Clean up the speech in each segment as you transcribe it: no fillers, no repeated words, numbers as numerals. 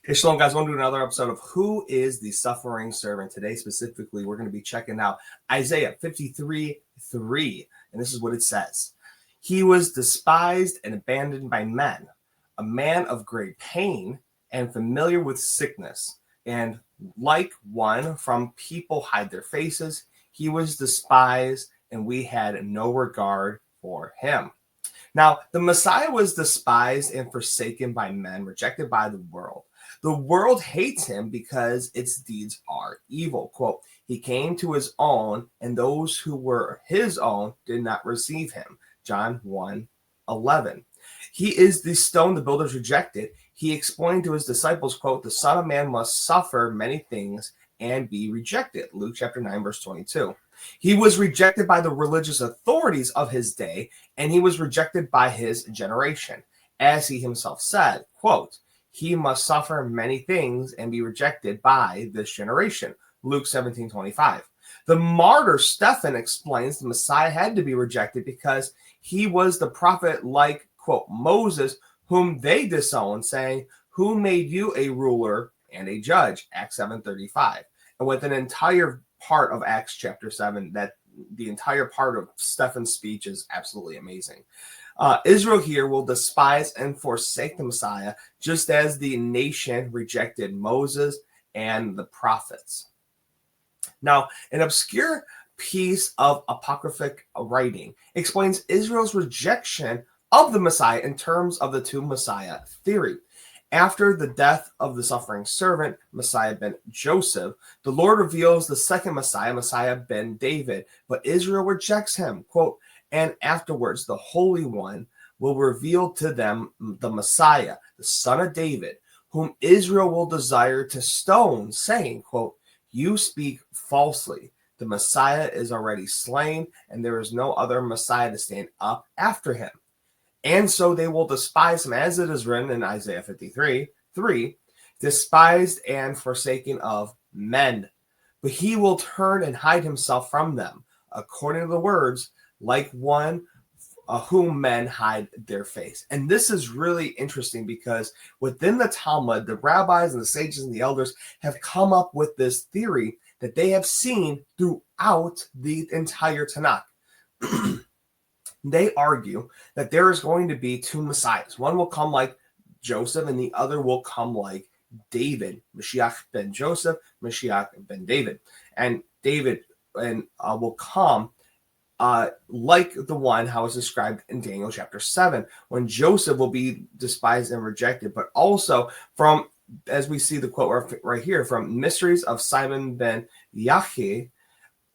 Hey, Shalom, guys. Welcome to another episode of Who is the Suffering Servant? Today, specifically, we're going to be checking out Isaiah 53:3. And this is what it says. He was despised and abandoned by men, a man of great pain and familiar with sickness. And like one from people hide their faces, he was despised and we had no regard for him. Now, the Messiah was despised and forsaken by men, rejected by the world. The world hates him because its deeds are evil. Quote, he came to his own, and those who were his own did not receive him. John 1:11. He is the stone the builders rejected. He explained to his disciples, quote, the Son of Man must suffer many things and be rejected. Luke chapter 9, verse 22. He was rejected by the religious authorities of his day, and he was rejected by his generation. As he himself said, quote, he must suffer many things and be rejected by this generation. Luke 17:25. The martyr Stephen explains the Messiah had to be rejected because he was the prophet like, quote, Moses, whom they disowned, saying, who made you a ruler and a judge? Acts 7:35. And with an entire part of Acts chapter 7, that the entire part of Stephen's speech is absolutely amazing. Israel here will despise and forsake the Messiah, just as the nation rejected Moses and the prophets. Now, an obscure piece of apocryphic writing explains Israel's rejection of the Messiah in terms of the two Messiah theory. After the death of the suffering servant, Messiah ben Joseph, the Lord reveals the second Messiah, Messiah ben David, but Israel rejects him. Quote, and afterwards, the Holy One will reveal to them the Messiah, the Son of David, whom Israel will desire to stone, saying, quote, you speak falsely. The Messiah is already slain, and there is no other Messiah to stand up after him. And so they will despise him, as it is written in Isaiah 53:3, despised and forsaken of men. But he will turn and hide himself from them, according to the words, like one whom men hide their face. And this is really interesting because within the Talmud, the rabbis and the sages and the elders have come up with this theory that they have seen throughout the entire Tanakh. They argue that there is going to be two messiahs. One will come like Joseph and the other will come like David. Mashiach ben Joseph, Mashiach ben David. And David will come like the one how it's described in Daniel chapter 7, when Joseph will be despised and rejected, but also from, as we see the quote right here, from Mysteries of Simon ben Yachi,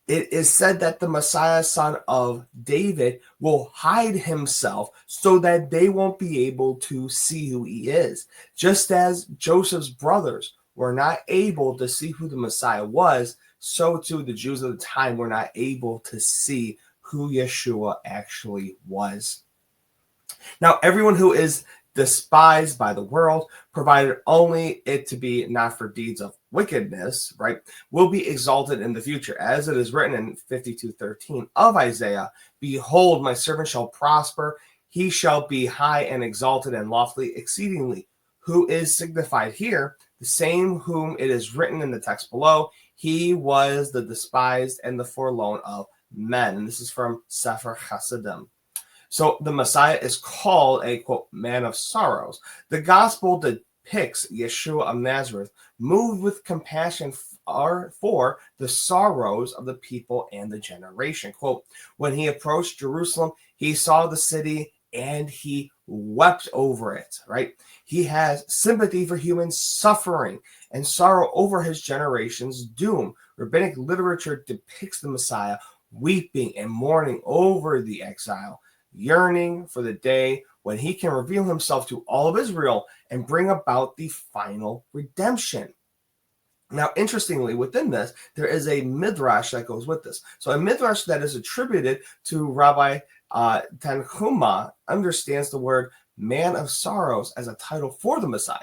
it is said that the Messiah, son of David, will hide himself so that they won't be able to see who he is. Just as Joseph's brothers were not able to see who the Messiah was, so too the Jews of the time were not able to see who Yeshua actually was. Now, everyone who is despised by the world, provided only it to be not for deeds of wickedness, right, will be exalted in the future. As it is written in 52:13 of Isaiah, behold, my servant shall prosper. He shall be high and exalted and lofty exceedingly. Who is signified here? The same whom it is written in the text below. He was the despised and the forlorn of men. And this is from Sefer Chassidim. So the Messiah is called a, quote, man of sorrows. The gospel depicts Yeshua of Nazareth moved with compassion for the sorrows of the people and the generation. Quote, when he approached Jerusalem, he saw the city and he wept over it, right? He has sympathy for human suffering and sorrow over his generation's doom. Rabbinic literature depicts the Messiah weeping and mourning over the exile, yearning for the day when he can reveal himself to all of Israel and bring about the final redemption. Now, interestingly, within this, there is a midrash that goes with this. So a midrash that is attributed to Rabbi Tanhuma understands the word man of sorrows as a title for the Messiah.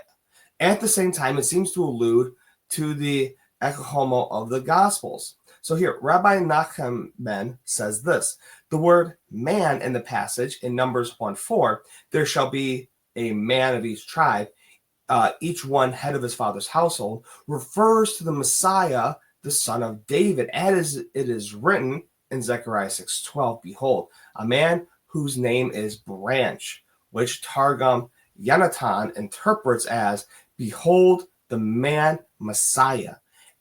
At the same time, it seems to allude to the echohomo of the Gospels. So here, Rabbi Nachman says this. The word man in the passage in Numbers 1:4, there shall be a man of each tribe, each one head of his father's household, refers to the Messiah, the son of David, as it is written in Zechariah 6:12, behold, a man whose name is Branch, which Targum Yonatan interprets as, behold, the man Messiah.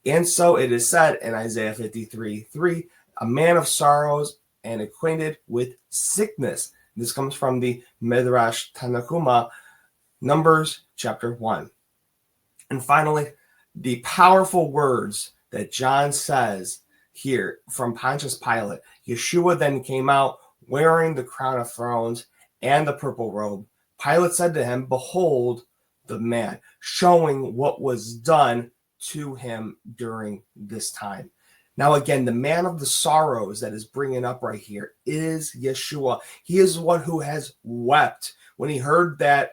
And so it is said in Isaiah 53:3, a man of sorrows and acquainted with sickness. This comes from the Midrash Tanakuma, Numbers chapter 1. And finally, the powerful words that John says here from Pontius Pilate. Yeshua then came out wearing the crown of thorns and the purple robe. Pilate said to him, behold the man, showing what was done to him during this time. Now, again, the man of the sorrows that is bringing up right here is Yeshua. He is the one who has wept. When he heard that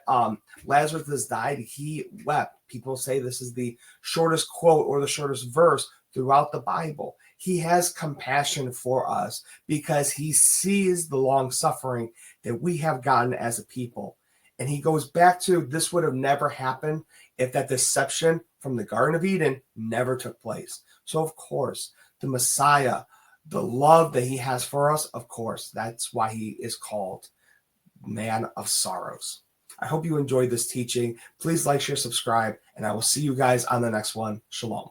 Lazarus has died, he wept. People say this is the shortest quote or the shortest verse throughout the Bible. He has compassion for us because he sees the long suffering that we have gotten as a people. And he goes back to, this would have never happened if that deception from the Garden of Eden never took place. So, of course, the Messiah, the love that he has for us, of course, that's why he is called Man of Sorrows. I hope you enjoyed this teaching. Please like, share, subscribe, and I will see you guys on the next one. Shalom.